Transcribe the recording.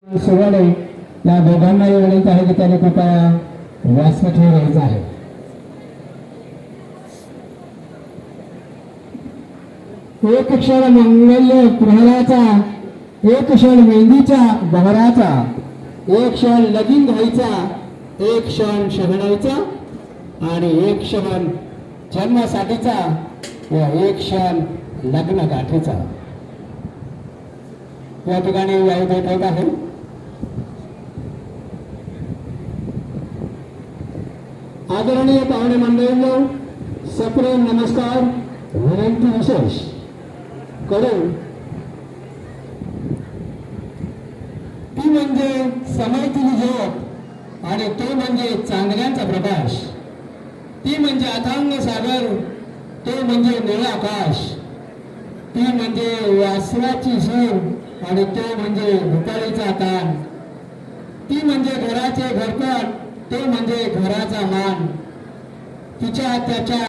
सोडवणे या दोघांनाही विनंती आहे की त्याने कृपया व्यासपीठावर यायचं आहे. एक क्षण मंगल्य प्रहराचा, एक क्षण मेहंदीच्या बहराचा, एक क्षण लगीन घ्यायचा, एक क्षण शहरायचा आणि एक क्षण जन्मासाठीचा व एक क्षण लग्न गाठीचा. या ठिकाणी आयोजित होत आहे. आदरणीय पाहुणे मंडळींनो, सप्रेम नमस्कार. विनंती विशेष करून ती म्हणजे समयतील ज्योत आणि तो म्हणजे चांदण्यांचा प्रकाश. ती म्हणजे अथांग सागर, तो म्हणजे निळ आकाश. ती म्हणजे वासराची सूर आणि तो म्हणजे भुताळीचा तान. ती म्हणजे घराचे घरपण, तो म्हणजे घराचा मान. तिच्या त्याच्या